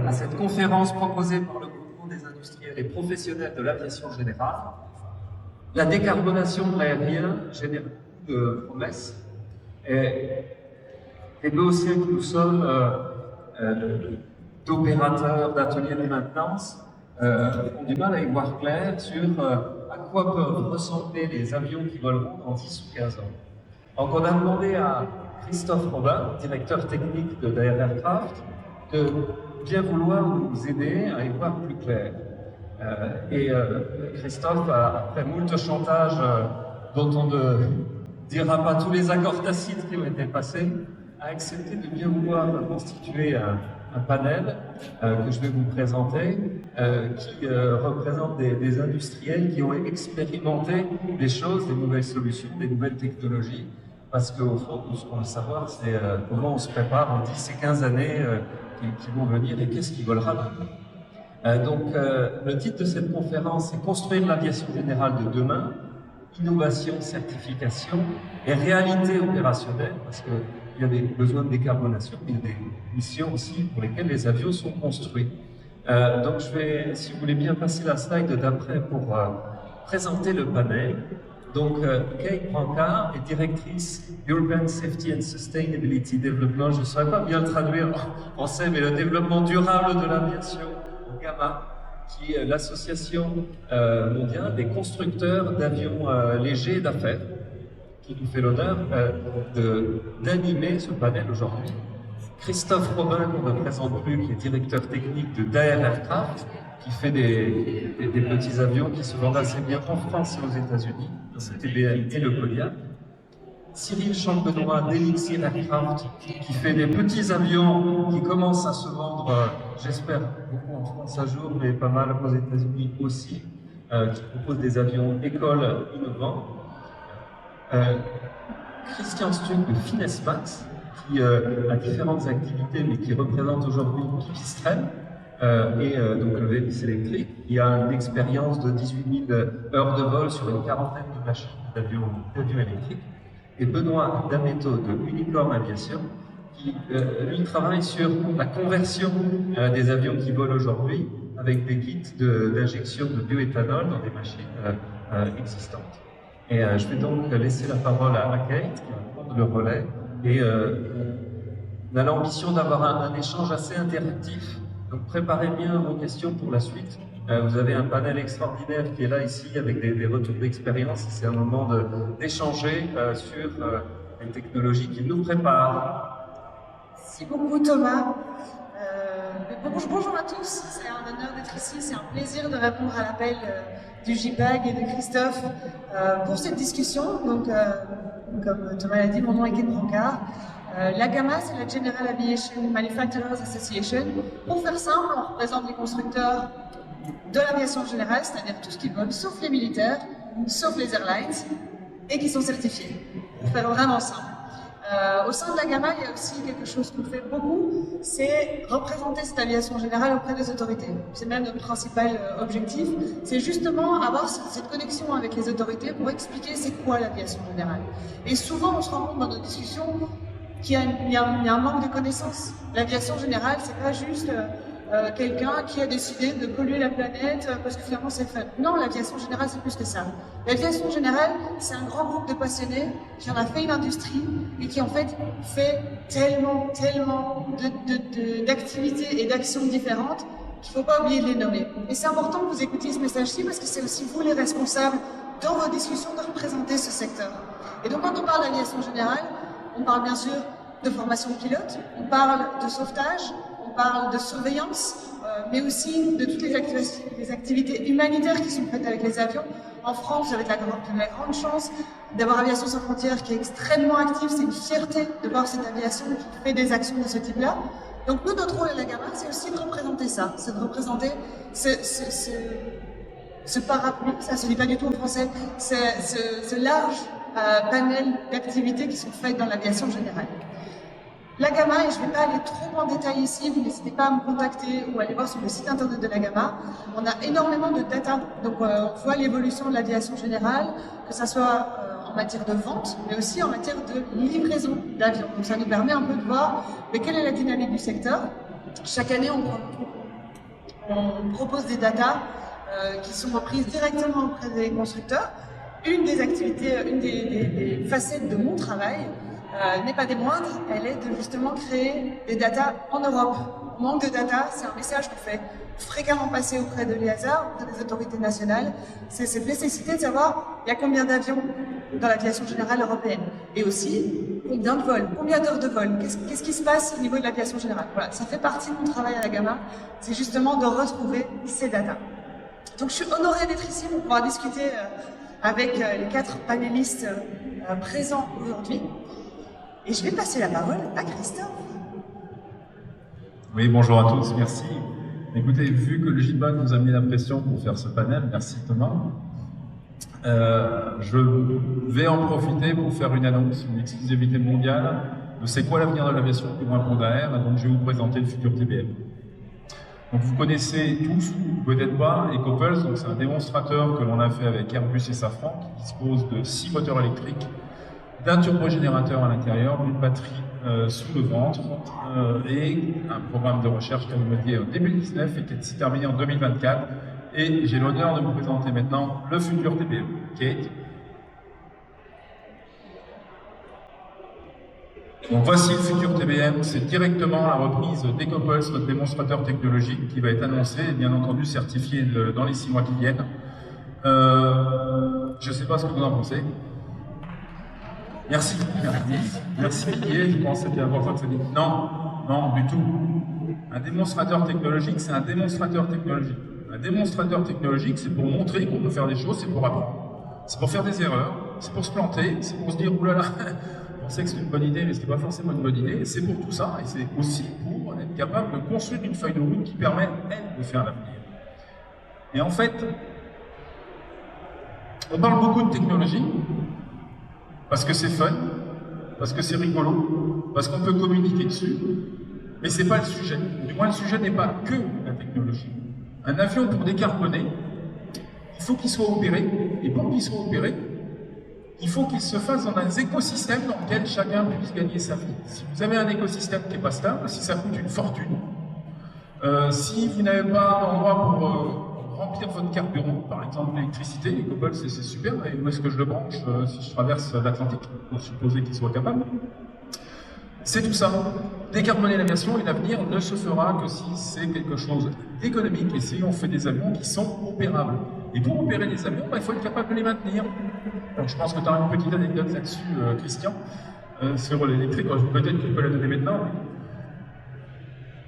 à cette conférence proposée par le groupement des industriels et professionnels de l'aviation générale. La décarbonation de l'aérien génère beaucoup de promesses. Et nous aussi, que nous sommes d'opérateurs d'ateliers de maintenance, ont du mal à y voir clair sur à quoi peuvent ressembler les avions qui voleront dans 10 ou 15 ans. Donc on a demandé à Christophe Robin, directeur technique de Daher Aircraft, de bien vouloir nous aider à y voir plus clair. Christophe, après moult chantages dont on ne dira pas tous les accords tacites qui ont été passés, a accepté de bien vouloir constituer un panel que je vais vous présenter, qui représente des industriels qui ont expérimenté des choses, des nouvelles solutions, des nouvelles technologies, parce qu'au fond, tout ce qu'on veut savoir, c'est comment on se prépare en 10 et 15 années qui vont venir et qu'est-ce qui volera demain. Le titre de cette conférence est « Construire l'aviation générale de demain, innovation, certification et réalité opérationnelle », parce qu'il y a des besoins de décarbonation, mais il y a des missions aussi pour lesquelles les avions sont construits. Donc je vais, si vous voulez bien, passer la slide d'après pour présenter le panel. Donc, Kate Brancard est directrice European Safety and Sustainability Development. Je ne saurais pas bien le traduire en français, mais le développement durable de l'aviation, GAMA, qui est l'association mondiale des constructeurs d'avions légers d'affaires, qui nous fait l'honneur d'animer ce panel aujourd'hui. Christophe Robin, qu'on ne présente plus, qui est directeur technique de Daher Aircraft, qui fait des petits avions qui se vendent assez bien en France et aux États-Unis, le TBM et le Kodiak. Cyril Champenois d'Elixir Aircraft, qui fait des petits avions qui commencent à se vendre, j'espère, beaucoup en France un jour, mais pas mal aux États-Unis aussi, qui propose des avions écoles innovants. Christian Stuck de Finesse Max, qui a différentes activités, mais qui représente aujourd'hui Pipistrel, donc le VLX électrique. Il y a une expérience de 18 000 heures de vol sur une quarantaine de machines d'avions électriques. Et Benoît Dameto de Unicorn Aviation, qui lui travaille sur la conversion des avions qui volent aujourd'hui avec des kits d'injection de bioéthanol dans des machines existantes. Et je vais donc laisser la parole à Kate, qui va prendre le relais. Et on a l'ambition d'avoir un échange assez interactif. Donc préparez bien vos questions pour la suite. Vous avez un panel extraordinaire qui est là ici avec des retours d'expérience. C'est un moment d'échanger sur les technologies qui nous préparent. Merci beaucoup Thomas. Bonjour à tous, c'est un honneur d'être ici, c'est un plaisir de répondre à l'appel du JPAG et de Christophe pour cette discussion. Donc, comme Thomas l'a dit, mon nom est Kate Brancard. La GAMA, c'est la General Aviation Manufacturers Association. Pour faire simple, on représente les constructeurs de l'aviation générale, c'est-à-dire tout ce qui vole, sauf les militaires, sauf les airlines, et qui sont certifiés. Pour faire vraiment simple. Au sein de la GAMA, il y a aussi quelque chose qu'on fait beaucoup, c'est représenter cette aviation générale auprès des autorités. C'est même notre principal objectif, c'est justement avoir cette connexion avec les autorités pour expliquer c'est quoi l'aviation générale. Et souvent, on se rend compte dans nos discussions qu'il y a un manque de connaissances. L'aviation générale, c'est pas juste quelqu'un qui a décidé de polluer la planète parce que finalement c'est fun. Non, l'aviation générale, c'est plus que ça. L'aviation générale, c'est un grand groupe de passionnés qui en a fait une industrie et qui en fait tellement d'activités et d'actions différentes qu'il ne faut pas oublier de les nommer. Et c'est important que vous écoutiez ce message-ci parce que c'est aussi vous les responsables dans vos discussions de représenter ce secteur. Et donc quand on parle d'aviation générale, on parle bien sûr de formation de pilotes, on parle de sauvetage, on parle de surveillance, mais aussi de toutes les activités humanitaires qui sont faites avec les avions. En France, vous avez la grande chance d'avoir Aviation Sans Frontières qui est extrêmement active. C'est une fierté de voir cette aviation qui fait des actions de ce type-là. Donc nous, notre rôle à la GAMA, c'est aussi de représenter ça, c'est de représenter ce parapluie, ça se dit pas du tout en français, ce large panel d'activités qui sont faites dans l'aviation générale. La GAMA, et je ne vais pas aller trop en détail ici, vous n'hésitez pas à me contacter ou à aller voir sur le site internet de la GAMA. On a énormément de data, donc on voit l'évolution de l'aviation générale, que ce soit en matière de vente, mais aussi en matière de livraison d'avions. Donc ça nous permet un peu de voir mais quelle est la dynamique du secteur. Chaque année, on on propose des datas qui sont reprises directement auprès des constructeurs. Une des activités, une des facettes de mon travail n'est pas des moindres, elle est de justement créer des datas en Europe. On manque de data, c'est un message qu'on fait fréquemment passer auprès de l'EASA, auprès des autorités nationales. C'est cette nécessité de savoir il y a combien d'avions dans l'aviation générale européenne. Et aussi, combien de vols, combien d'heures de vol, qu'est-ce qui se passe au niveau de l'aviation générale. Voilà, ça fait partie de mon travail à la Gamma, c'est justement de retrouver ces datas. Donc je suis honorée d'être ici pour pouvoir discuter avec les 4 panélistes présents aujourd'hui. Et je vais passer la parole à Christophe. Oui, bonjour à tous, merci. Écoutez, vu que le JPAG nous a mis la pression pour faire ce panel, merci Thomas, je vais en profiter pour faire une annonce, une exclusivité mondiale de c'est quoi l'avenir de l'aviation pour un pont d'air, donc je vais vous présenter le futur TBM. Donc vous connaissez tous, ou peut-être pas, EcoPulse, donc c'est un démonstrateur que l'on a fait avec Airbus et Safran, qui dispose de 6 moteurs électriques, d'un turbogénérateur à l'intérieur, d'une batterie sous le ventre et un programme de recherche qui a débuté en 2019 et qui est terminé en 2024. Et j'ai l'honneur de vous présenter maintenant le futur TBM. Kate. Donc voici le futur TBM, c'est directement la reprise d'EcoPulse, notre démonstrateur technologique qui va être annoncé et bien entendu certifié dans les 6 mois qui viennent. Je ne sais pas ce que vous en pensez. Merci. Merci. Et je pense que c'était important que ça dise. Non, non, du tout. Un démonstrateur technologique, c'est un démonstrateur technologique. Un démonstrateur technologique, c'est pour montrer qu'on peut faire des choses, c'est pour apprendre. C'est pour faire des erreurs, c'est pour se planter, c'est pour se dire, oulala, on sait que c'est une bonne idée, mais ce n'est pas forcément une bonne idée. C'est pour tout ça, et c'est aussi pour être capable de construire une feuille de route qui permet, elle, de faire l'avenir. Et en fait, on parle beaucoup de technologie, parce que c'est fun, parce que c'est rigolo, parce qu'on peut communiquer dessus, mais c'est pas le sujet. Du moins, le sujet n'est pas que la technologie. Un avion, pour décarboner, il faut qu'il soit opéré, et pour qu'il soit opéré, il faut qu'il se fasse dans un écosystème dans lequel chacun puisse gagner sa vie. Si vous avez un écosystème qui n'est pas stable, si ça coûte une fortune, si vous n'avez pas d'endroit pour remplir votre carburant, par exemple l'électricité, EcoPulse c'est super, mais où est-ce que je le branche si je traverse l'Atlantique, pour supposer qu'il soit capable? C'est tout ça. Décarboner l'aviation et l'avenir ne se fera que si c'est quelque chose d'économique et si on fait des avions qui sont opérables. Et pour opérer les avions, il faut être capable de les maintenir. Donc je pense que tu as une petite anecdote là-dessus, Christian, sur l'électrique. Peut-être que tu peux la donner maintenant.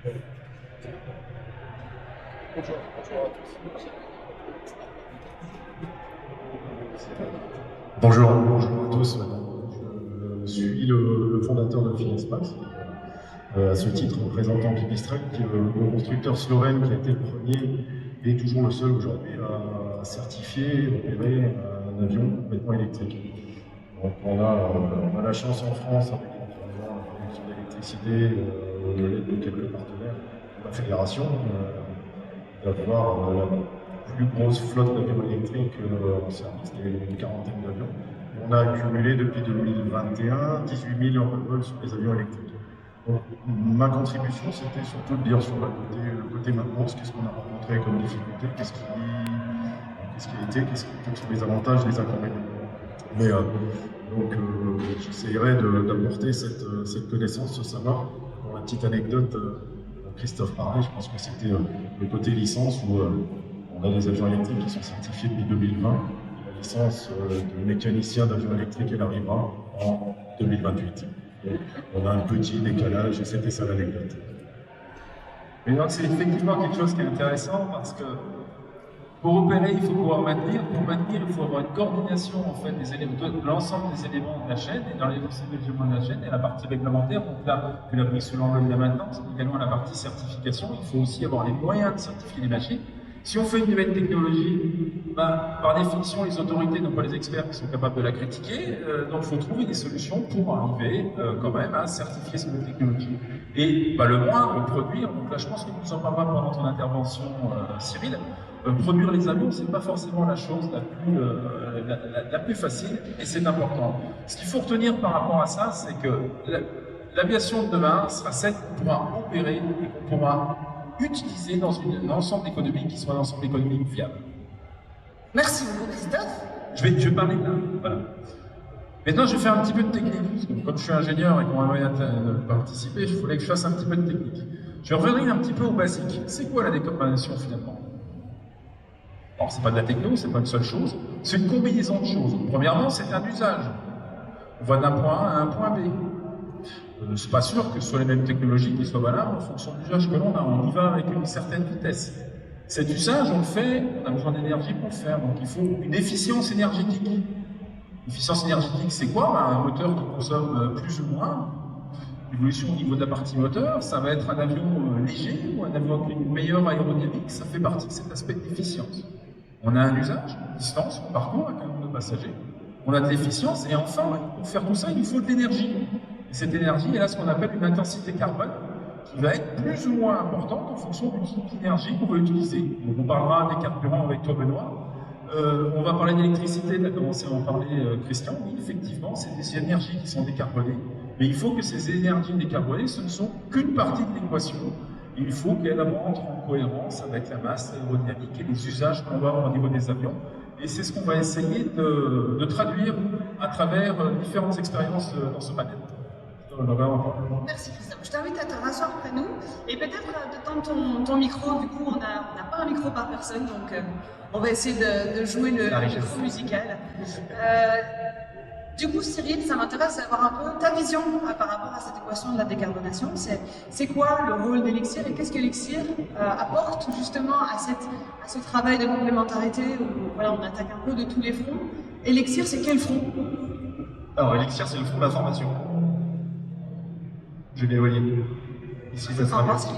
Mais... Bonjour à tous. Bonjour à tous. Je suis le fondateur de Finespace. À ce titre, représentant Pipistrel, qui est le constructeur slovène qui a été le premier et toujours le seul aujourd'hui à certifier et opérer un avion complètement électrique. Donc on a la chance en France, avec la production d'électricité, de l'aide de quelques partenaires de la fédération, d'avoir la plus grosse flotte d'avions électriques en service, une quarantaine d'avions. On a accumulé depuis 2021 18 000 heures de vol sur les avions électriques. Donc, ma contribution, c'était surtout de dire sur le côté maintenance, qu'est-ce qu'on a rencontré comme difficulté, qu'est-ce qui a été, quels sont les avantages, les inconvénients. Mais j'essayerai d'apporter cette connaissance, ce savoir. Pour la petite anecdote, Christophe parlait, je pense que c'était le côté licence où on a des avions électriques qui sont certifiés depuis 2020. La licence de mécanicien d'avion électrique, elle arrivera en 2028. Donc, on a un petit décalage et c'était ça l'anecdote. Et donc c'est effectivement quelque chose qui est intéressant parce que pour opérer, il faut pouvoir maintenir. Pour maintenir, il faut avoir une coordination en fait, des éléments, de l'ensemble des éléments de la chaîne et dans les éléments de la chaîne et la partie réglementaire. Donc là, tu l'as pris sous l'angle de la maintenance, également la partie certification. Il faut aussi avoir les moyens de certifier les machines. Si on fait une nouvelle technologie, par définition, les autorités n'ont pas les experts qui sont capables de la critiquer, donc il faut trouver des solutions pour arriver quand même à certifier cette nouvelle technologie. Et le moins, produire, donc là je pense que nous en parlera pendant ton intervention, Cyril, produire les avions, c'est pas forcément la chose la plus facile, et c'est important. Ce qu'il faut retenir par rapport à ça, c'est que l'aviation de demain sera celle qu'on pourra opérer et qu'on pourra utilisé dans un ensemble économique qui soit un ensemble économique viable. Merci beaucoup, Christophe. Je vais parler de là. Voilà. Maintenant, je vais faire un petit peu de technique. Parce que comme je suis ingénieur et qu'on m'a de participer, il fallait que je fasse un petit peu de technique. Je vais revenir un petit peu au basique. C'est quoi la décarbonation finalement? Alors, c'est pas de la techno, c'est pas une seule chose. C'est une combinaison de choses. Premièrement, c'est un usage. On va d'un point A à un point B. C'est pas sûr que ce soit les mêmes technologies qui soient valables en fonction de l'usage que l'on a. On y va avec une certaine vitesse. Cet usage, on le fait, on a besoin d'énergie pour le faire. Donc, il faut une efficience énergétique. L'efficience énergétique, c'est quoi? Un moteur qui consomme plus ou moins. L'évolution au niveau de la partie moteur, ça va être un avion léger ou un avion avec une meilleure aérodynamique, ça fait partie de cet aspect d'efficience. On a un usage, une distance, on parcourt avec un nombre de passagers, on a de l'efficience, et enfin, pour faire tout ça, il nous faut de l'énergie. Et cette énergie, elle a ce qu'on appelle une intensité carbone, qui va être plus ou moins importante en fonction du type d'énergie qu'on va utiliser. Donc on parlera des carburants avec toi, Benoît. On va parler d'électricité, tu as commencé à en parler, Christian. Oui, effectivement, c'est des énergies qui sont décarbonées. Mais il faut que ces énergies décarbonées, ce ne sont qu'une partie de l'équation. Il faut qu'elles rentrent en cohérence avec la masse aérodynamique et les usages qu'on va avoir au niveau des avions. Et c'est ce qu'on va essayer de traduire à travers différentes expériences dans ce panel. Merci Christophe. Je t'invite à te rasseoir près de nous et peut-être de tendre ton micro. Du coup, on n'a pas un micro par personne, donc on va essayer de jouer le micro musical. Du coup, Cyril, ça m'intéresse d'avoir un peu ta vision par rapport à cette équation de la décarbonation. C'est quoi le rôle d'Elixir et qu'est-ce qu'Elixir apporte justement à ce travail de complémentarité où voilà, on attaque un peu de tous les fronts. Elixir, c'est quel front? Alors, Elixir, c'est le front de la formation. Je vais éloigner. Ici, ça sera merci.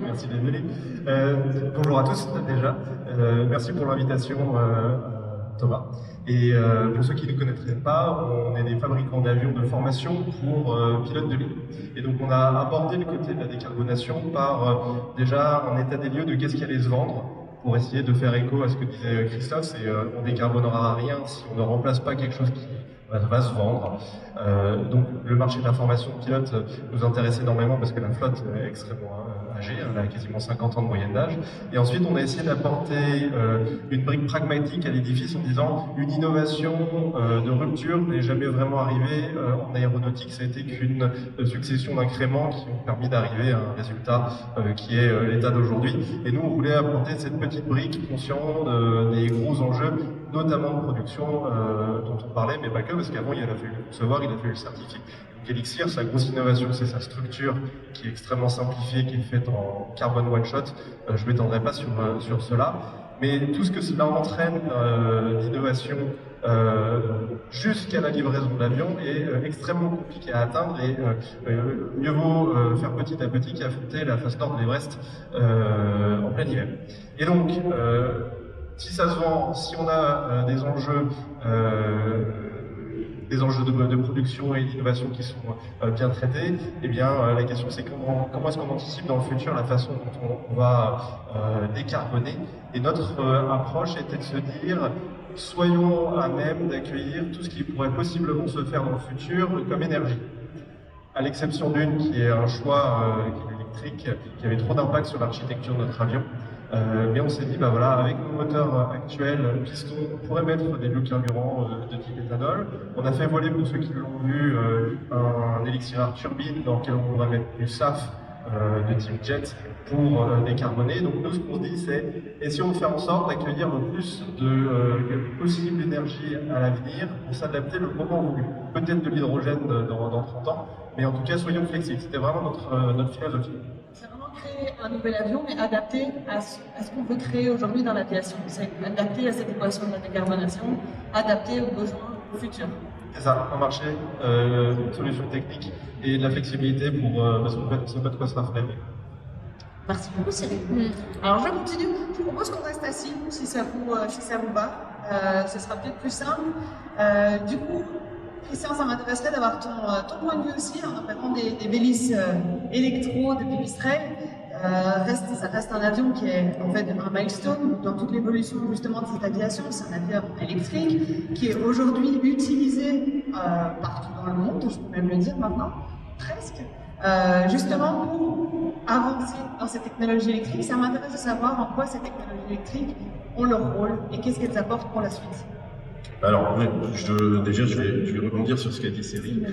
Merci d'être venu. Bonjour à tous, déjà. Merci pour l'invitation, Thomas. Et pour ceux qui ne connaîtraient pas, on est des fabricants d'avions de formation pour pilotes de ligne. Et donc, on a abordé le côté de la décarbonation par déjà un état des lieux de qu'est-ce qui allait se vendre, pour essayer de faire écho à ce que disait Christophe, c'est on décarbonera rien si on ne remplace pas quelque chose qui va se vendre. Donc le marché de la formation de pilote nous intéresse énormément parce que la flotte est extrêmement âgée, elle a quasiment 50 ans de moyenne d'âge. Et ensuite on a essayé d'apporter une brique pragmatique à l'édifice en disant une innovation de rupture n'est jamais vraiment arrivée en aéronautique, ça a été qu'une succession d'incréments qui ont permis d'arriver à un résultat qui est l'état d'aujourd'hui. Et nous on voulait apporter cette petite brique conscient des gros enjeux, notamment de production dont on parlait, mais pas que, parce qu'avant il a fallu le concevoir, il a fallu le certifier. Donc Elixir, sa grosse innovation, c'est sa structure qui est extrêmement simplifiée, qui est faite en carbone one-shot. Je ne m'étendrai pas sur cela, mais tout ce que cela entraîne d'innovation jusqu'à la livraison de l'avion est extrêmement compliqué à atteindre et mieux vaut faire petit à petit qu'affronter la face nord de l'Everest en plein hiver. Et donc, si ça se vend, si on a des enjeux de production et d'innovation qui sont bien traités, eh bien la question c'est comment est-ce qu'on anticipe dans le futur la façon dont on va décarboner. Et notre approche était de se dire soyons à même d'accueillir tout ce qui pourrait possiblement se faire dans le futur comme énergie. À l'exception d'une qui est un choix qui est électrique, qui avait trop d'impact sur l'architecture de notre avion. Mais on s'est dit, bah voilà, avec nos moteurs actuels, piston, on pourrait mettre des biocarburants de type éthanol. On a fait voler, pour ceux qui l'ont vu, un Elixir turbine dans lequel on va mettre du SAF de type jet pour décarboner. Donc nous, ce qu'on se dit, c'est essayons de faire en sorte d'accueillir le plus de possible d'énergie à l'avenir pour s'adapter le moment voulu. Peut-être de l'hydrogène dans 30 ans, mais en tout cas, soyons flexibles. C'était vraiment notre philosophie. C'est vraiment créer un nouvel avion, mais adapté à ce qu'on veut créer aujourd'hui dans l'aviation. C'est adapté à cette équation de la décarbonation, adapté aux besoins futurs. C'est ça, un marché, une solution technique et de la flexibilité parce qu'on ne sait pas de quoi sera fait. Merci beaucoup Cyril. Alors je continue. Je propose qu'on reste assis si ça vous va. Ce sera peut-être plus simple. Du coup, Christian, ça m'intéresserait d'avoir ton point de vue aussi en opérant des Vélis électro de Pipistrel. Ça reste un avion qui est en fait un milestone dans toute l'évolution justement de cette aviation. C'est un avion électrique qui est aujourd'hui utilisé partout dans le monde, je peux même le dire maintenant, presque. Justement, pour avancer dans ces technologies électriques, ça m'intéresse de savoir en quoi ces technologies électriques ont leur rôle et qu'est-ce qu'elles apportent pour la suite. Alors, ouais, déjà, je vais rebondir sur ce qu'a dit Cyril.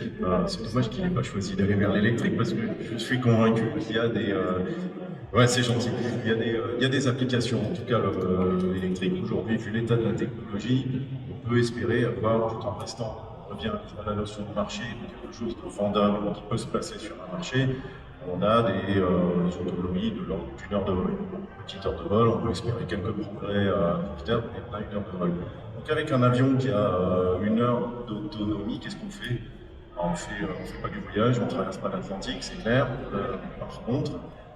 C'est dommage qu'il n'ait pas choisi d'aller vers l'électrique parce que je suis convaincu qu'il y a des... ouais, c'est gentil. Il y a des applications, en tout cas l'électrique. Aujourd'hui, vu l'état de la technologie, on peut espérer avoir, tout en restant, on revient à la notion de marché, quelque chose de vendable qui peut se placer sur un marché. On a des autonomies de l'ordre d'une heure de vol. Une petite heure de vol, on peut espérer quelques progrès à vite terme, mais on a une heure de vol. Donc avec un avion qui a une heure d'autonomie, qu'est-ce qu'on fait? On fait pas du voyage, on traverse pas l'Atlantique, c'est clair. Par contre,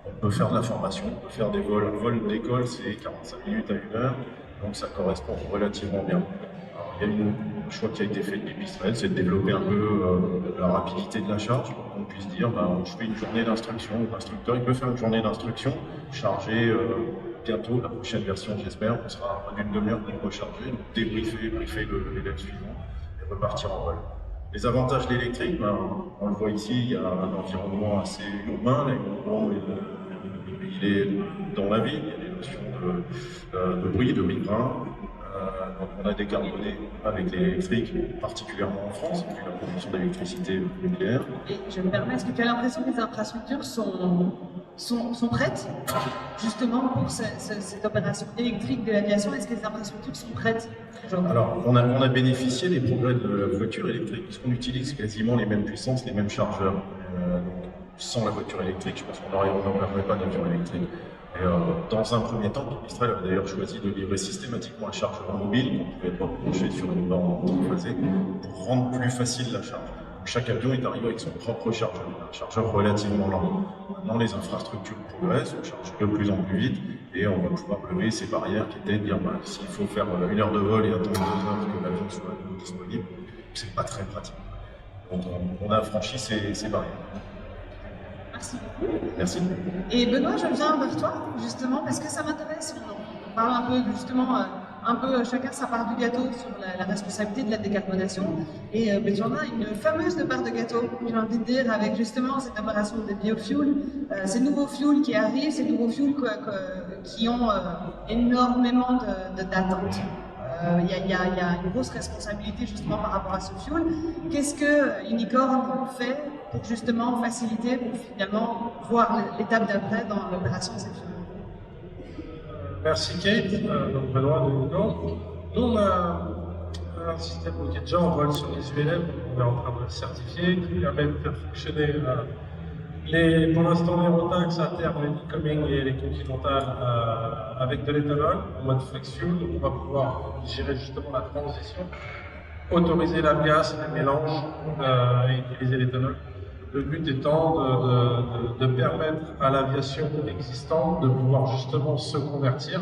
on peut faire de la formation, on peut faire des vols. Un vol d'école, c'est 45 minutes à 1 heure, donc ça correspond relativement bien. Alors, il y a un choix qui a été fait de Pipistrel, c'est de développer un peu la rapidité de la charge, pour qu'on puisse dire, je fais une journée d'instruction, l'instructeur il peut faire une journée d'instruction, charger bientôt la prochaine version, j'espère, on sera en une demi-heure pour recharger, débriefer, briefer l'élève suivant et repartir en vol. Les avantages de l'électrique, on le voit ici, il y a un environnement assez urbain, l'aéroport il est dans la ville, il y a des notions de bruit, de micro. Donc on a décarboné avec l'électrique, particulièrement en France, vu la production d'électricité nucléaire. Et je me permets, est-ce que tu as l'impression que les infrastructures sont prêtes justement pour cette opération électrique de l'aviation? Est-ce que les infrastructures sont prêtes aujourd'hui? Alors, on a bénéficié des progrès de la voiture électrique, puisqu'on utilise quasiment les mêmes puissances, les mêmes chargeurs. Donc, sans la voiture électrique, je pense qu'on n'aurait pas d'avion électrique. Et dans un premier temps, Pipistrel a d'ailleurs choisi de livrer systématiquement un chargeur mobile qu'on pouvait pas brancher sur une borne triphasée pour rendre plus facile la charge. Chaque avion est arrivé avec son propre chargeur, un chargeur relativement lent. Maintenant, les infrastructures progressent, on charge de plus en plus vite et on va pouvoir lever ces barrières qui étaient de dire s'il faut faire 1 heure de vol et attendre 2 heures que l'avion soit à nouveau disponible, c'est pas très pratique. Donc on a franchi ces barrières. Merci beaucoup. Merci. Et Benoît, je viens vers toi, justement, parce que ça m'intéresse. On parle un peu, justement, chacun sa part du gâteau sur la responsabilité de la décarbonation. Et tu en as une fameuse part de gâteau, j'ai envie de dire, avec justement cette opération des biofuels, ces nouveaux fuels qui arrivent, ces nouveaux fuels qui ont énormément d'attentes. Il y a une grosse responsabilité justement par rapport à ce fuel. Qu'est-ce que Unicorn fait pour justement faciliter, pour finalement voir l'étape d'après dans l'opération de ces fuels? Merci Kate, donc Benoît de Unicorn. Nous on a un système qui est déjà en vol sur les ULM, on est en train de le certifier, qui permet de faire fonctionner pour l'instant les Rotax à terme, les Becoming et les Continentales avec de l'éthanol en mode flex fuel. On va pouvoir gérer justement la transition, autoriser l'avgas, les mélanges et utiliser l'éthanol. Le but étant de permettre à l'aviation existante de pouvoir justement se convertir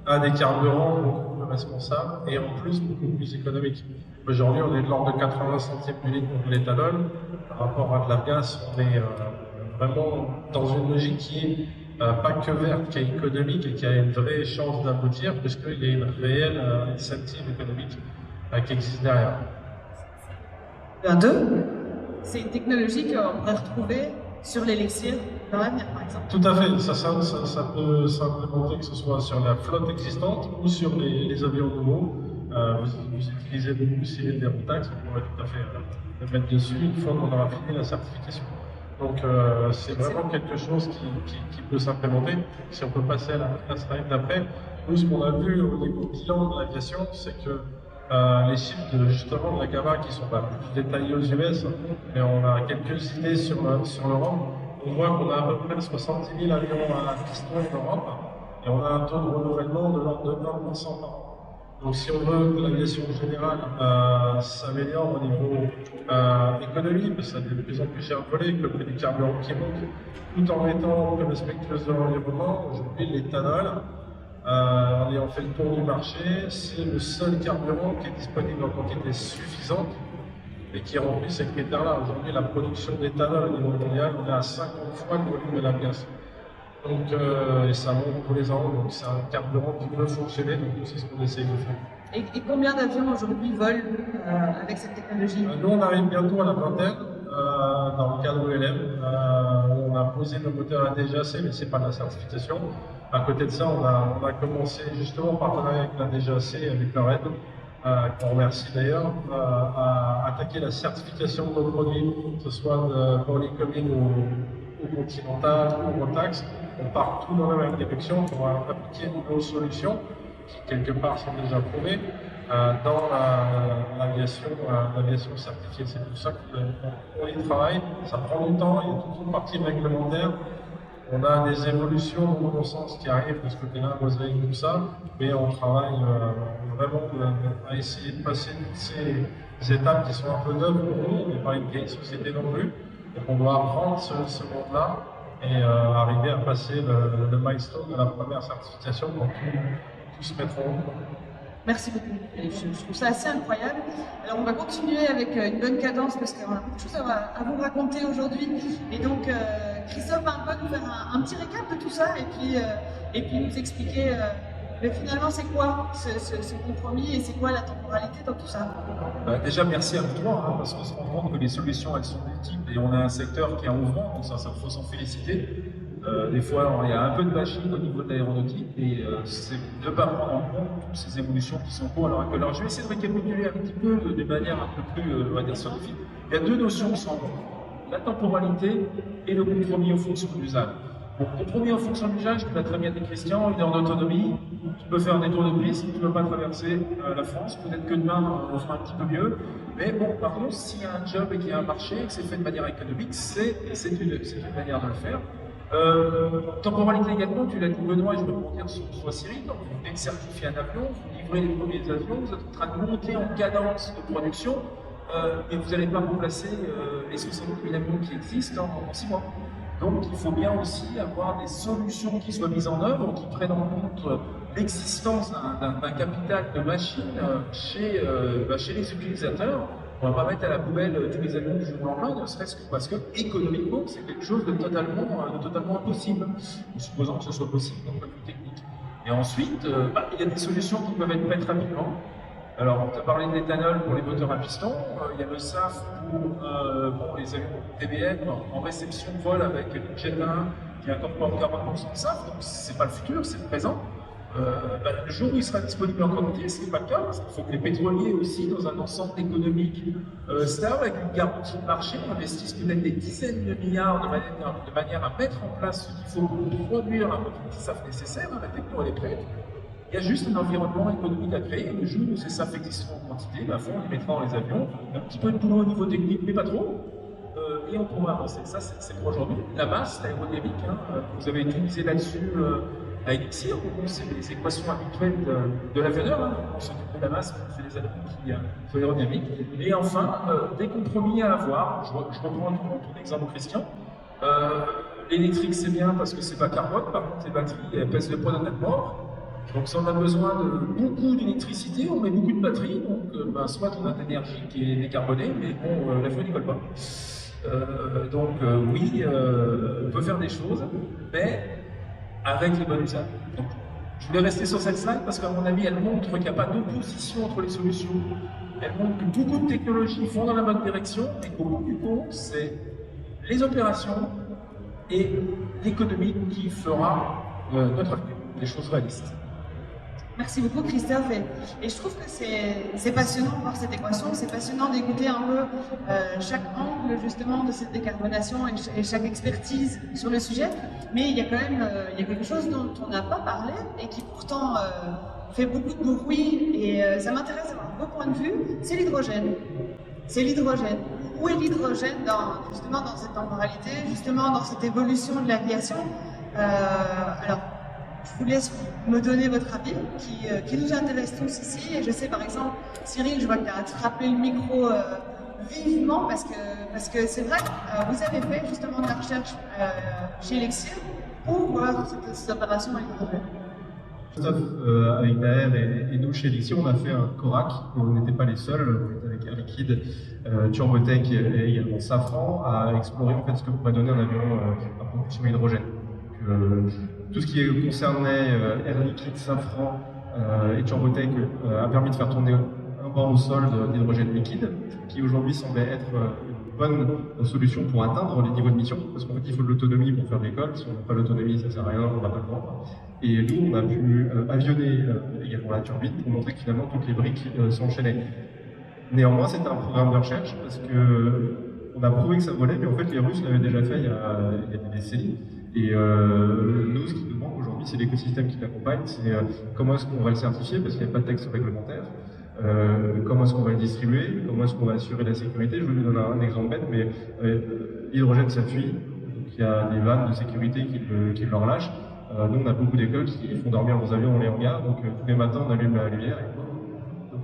à des carburants beaucoup plus responsables et en plus beaucoup plus économiques. Aujourd'hui, on est de l'ordre de 80 centimes du litre pour l'éthanol. Par rapport à de l'avgas, on est vraiment dans une logique qui est pas que verte, qui est économique et qui a une vraie chance d'aboutir, puisqu'il y a une réelle incentive économique qui existe derrière. C'est une technologie qu'on pourrait retrouver sur l'élixir dans l'avenir, par exemple. Tout à fait, ça peut s'implémenter que ce soit sur la flotte existante ou sur les avions nouveaux. Vous utilisez beaucoup Cyril des Rotax, on pourrait tout à fait le mettre dessus une fois qu'on aura fini la certification. Donc c'est vraiment quelque chose qui peut s'implémenter. Si on peut passer à la slide d'après, nous ce qu'on a vu au niveau bilan de l'aviation, c'est que les chiffres justement de la GAMA qui sont pas plus détaillés aux US, mais on a quelques idées sur l'Europe. On voit qu'on a à peu près 70 000 avions à piston en Europe et on a un taux de renouvellement de l'ordre de 1% par an. Donc si on veut que l'aviation générale s'améliore au niveau économie, parce que ça devient de plus en plus cher de voler, que le prix des carburants qui monte, tout en étant plus respectueuse de l'environnement, aujourd'hui l'éthanol, en ayant fait le tour du marché, c'est le seul carburant qui est disponible en quantité suffisante et qui remplit ces critères-là. Aujourd'hui, la production d'éthanol au niveau mondial, on est à 50 fois le volume de la gaz. Donc, et ça monte tous les ans, donc c'est un carburant qui peut fonctionner, donc c'est ce qu'on essaye de faire. Et combien d'avions aujourd'hui volent avec cette technologie? Nous, on arrive bientôt à la vingtaine dans le cadre ULM. posé nos moteurs à DGAC, mais c'est pas de la certification. À côté de ça, on a commencé justement en partenariat avec la DGAC, avec leur aide, qu'on remercie d'ailleurs, à attaquer la certification de nos produits, que ce soit pour les communes ou continentales ou Rotax. On part tout dans la même direction pour appliquer nos solutions qui quelque part sont déjà prouvées dans l'aviation certifiée. C'est pour ça qu'on y travaille. Ça prend du temps, il y a toute une partie réglementaire. On a des évolutions dans mon sens qui arrivent de ce côté-là, mosaïque, tout ça, mais on travaille vraiment à essayer de passer toutes ces étapes qui sont un peu neuves pour nous. On n'est pas une vieille société non plus, donc on doit apprendre ce monde-là et arriver à passer le milestone de la première certification pour tout se mettre en route. Merci beaucoup. Et je trouve ça assez incroyable. Alors on va continuer avec une bonne cadence parce qu'on a beaucoup de choses à vous raconter aujourd'hui. Et donc Christophe va un peu nous faire un petit récap de tout ça et puis nous expliquer mais finalement c'est quoi ce compromis et c'est quoi la temporalité dans tout ça. Déjà merci à vous trois, parce qu'on se rend compte que les solutions elles sont multiples et on a un secteur qui est en mouvement, donc ça faut s'en féliciter. Des fois, il y a un peu de machine au niveau de l'aéronautique et c'est de ne pas prendre en compte toutes ces évolutions qui sont pour à l'heure actuelle. Alors, je vais essayer de récapituler un petit peu de manière un peu plus, on va dire, scientifique. Il y a deux notions qui sont en compte, la temporalité et le compromis en fonction de l'usage. Bon, compromis en fonction de l'usage, tu l'as très bien dit Christian, il est en autonomie, tu peux faire des tours de piste, tu ne peux pas traverser la France, peut-être que demain on fera un petit peu mieux, mais bon, par contre, s'il y a un job et qu'il y a un marché et que c'est fait de manière économique, c'est une manière de le faire. Temporalité également, tu l'as dit Benoît, et je vais rebondir sur Cyril, donc vous venez de certifier un avion, vous livrez les premiers avions, vous êtes en train de monter en cadence de production, et vous n'allez pas remplacer les 60 000 avions qui existent en 6 mois. Donc il faut bien aussi avoir des solutions qui soient mises en œuvre, qui prennent en compte l'existence d'un capital de machines chez les utilisateurs. On ne va pas mettre à la poubelle tous les avions du jour au lendemain, ne serait-ce que parce que économiquement c'est quelque chose de totalement impossible, en supposant que ce soit possible d'un point de vue technique. Et ensuite, il y a des solutions qui peuvent être faites rapidement. Alors, on t'a parlé de l'éthanol pour les moteurs à piston, il y a le SAF pour les avions TBM en réception de vol avec une Jet 1 qui incorpore 40% de SAF, donc c'est pas le futur, c'est le présent. Le jour où il sera disponible en quantité, ce n'est pas le cas, parce qu'il faut que les pétroliers aussi, dans un ensemble économique stable, avec une garantie de marché, investissent peut-être des dizaines de milliards de manière à mettre en place ce qu'il faut pour produire un moteur qui SAF nécessaire, la techno elle est prête. Il y a juste un environnement économique à créer, et le jour où ces SAF existeront en quantité, on les mettra dans les avions, un petit peu de boulot au niveau technique, mais pas trop, et on pourra avancer. Ça, c'est pour aujourd'hui. La masse, l'aérodynamique, vous avez utilisé là-dessus la Elixir, c'est les équations habituelles de l'avionneur, on s'occupe de la masse, on fait des avions qui sont aérodynamiques. Et enfin, des compromis à avoir, je reprends ton exemple Christian. L'électrique c'est bien parce que c'est pas carbone, par contre les batteries elles pèsent le poids d'un âne mort. Donc si on a besoin de beaucoup d'électricité, on met beaucoup de batteries, donc soit on a de l'énergie qui est décarbonée, mais bon, l'avion n'y colle pas. Oui, on peut faire des choses, mais avec les bons usages. Donc, je voulais rester sur cette slide parce qu'à mon avis, elle montre qu'il n'y a pas d'opposition entre les solutions. Elle montre que beaucoup de technologies vont dans la bonne direction et qu'au bout du compte, c'est les opérations et l'économie qui fera notre avenir, des choses réalistes. Merci beaucoup Christophe et je trouve que c'est passionnant de voir cette équation, c'est passionnant d'écouter un peu chaque angle justement de cette décarbonation et chaque expertise sur le sujet, mais il y a quand même quelque chose dont on n'a pas parlé et qui pourtant fait beaucoup de bruit et ça m'intéresse d'avoir vos points de vue, c'est l'hydrogène. C'est l'hydrogène. Où est l'hydrogène justement dans cette temporalité, justement dans cette évolution de l'aviation alors, je vous laisse me donner votre avis, qui nous intéresse tous ici. Et je sais par exemple, Cyril, je vois que tu as attrapé le micro vivement parce que c'est vrai que vous avez fait justement de la recherche chez Elixir pour voir cette opération à l'hydrogène. Christophe, avec Daher et nous chez Elixir, on a fait un CORAC, on n'était pas les seuls, on était avec Air Liquide, Turbotech et également Safran à explorer en fait ce que pourrait donner un avion à propulsion hydrogène. Tout ce qui concernait Air Liquide, Safran et Turbotech a permis de faire tourner un banc au sol d'hydrogène liquide, qui aujourd'hui semblait être bonne solution pour atteindre les niveaux de mission, parce qu'en fait, il faut de l'autonomie pour faire de l'école. Si on n'a pas l'autonomie, ça ne sert à rien, on ne va pas le vendre. Et nous, on a pu avionner également la turbine pour montrer que finalement, toutes les briques s'enchaînaient. Néanmoins, c'était un programme de recherche, parce que on a prouvé que ça volait, mais en fait, les Russes l'avaient déjà fait il y a des décennies. Et nous, ce qui nous manque aujourd'hui, c'est l'écosystème qui l'accompagne, c'est comment est-ce qu'on va le certifier, parce qu'il n'y a pas de texte réglementaire, comment est-ce qu'on va le distribuer, comment est-ce qu'on va assurer la sécurité. Je vais vous donner un exemple bête, mais l'hydrogène, ça fuit, donc il y a des vannes de sécurité qui le relâchent. Nous, on a beaucoup d'écoles qui font dormir leurs avions dans les hangars, donc tous les matins, on allume la lumière.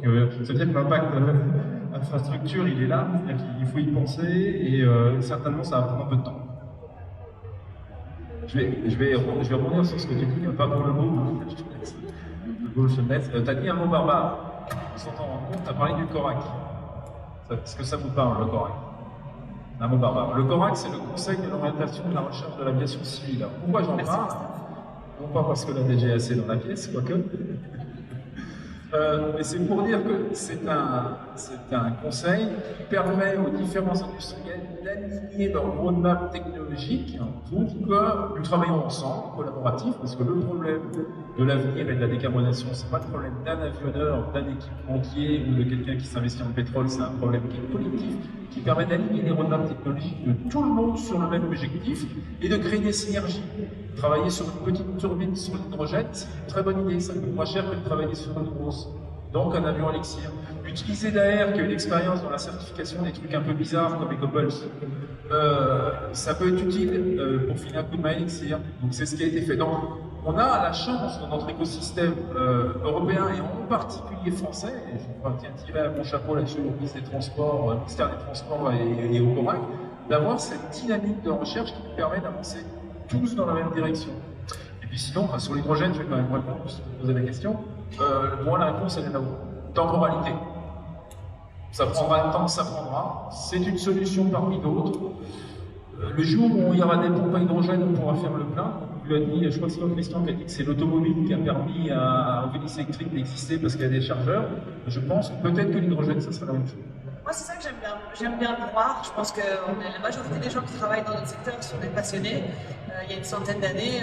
Ça veut dire que l'impact infrastructure, il est là, c'est-à-dire qu'il faut y penser, et certainement, ça va prendre un peu de temps. Je vais rebondir sur ce que tu dis, pas pour le mot, le tu as dit un mot barbare, sans t'en rendre compte, tu as parlé du CORAC. Est-ce que ça vous parle, le CORAC? Un mot barbare. Le CORAC, c'est le Conseil de l'orientation de la recherche de l'aviation civile. Pourquoi j'en parle? Non pas parce que la DGAC est dans la pièce, quoique. Mais c'est pour dire que c'est un conseil qui permet aux différents industriels d'aligner leur roadmap technologique pour que nous travaillons ensemble, collaboratif, parce que le problème de l'avenir et de la décarbonation, c'est pas le problème d'un avionneur, d'un équipementier ou de quelqu'un qui s'investit en pétrole, c'est un problème qui est collectif, qui permet d'aligner les roadmaps technologiques de tout le monde sur le même objectif et de créer des synergies. Travailler sur une petite turbine sur l'hydrogène, c'est une très bonne idée, ça coûte moins cher que de travailler sur une grosse. Donc un avion Elixir. Utiliser d'AR qui a une expérience dans la certification des trucs un peu bizarres comme EcoPulse, ça peut être utile pour filer un coup de main Elixir. Donc c'est ce qui a été fait. Donc on a la chance dans notre écosystème européen et en particulier français, et je vais tirer mon chapeau là-dessus au ministère des Transports, ministère des Transports et au CORAC, d'avoir cette dynamique de recherche qui nous permet d'avancer tous dans la même direction. Et puis sinon, sur l'hydrogène, je vais quand même répondre si vous posez la question. Moi, la réponse, elle est là-haut. Temporalité. Ça prendra le temps que ça prendra. C'est une solution parmi d'autres. Le jour où il y aura des pompes à hydrogène, on pourra faire le plein. Je crois que c'est Christian qui a dit que c'est l'automobile qui a permis à véhicule électrique d'exister parce qu'il y a des chargeurs. Je pense peut-être que l'hydrogène, ça sera la même chose. Moi, c'est ça que j'aime bien. J'aime bien le croire. Je pense que la majorité des gens qui travaillent dans notre secteur sont des passionnés. Il y a une centaine d'années,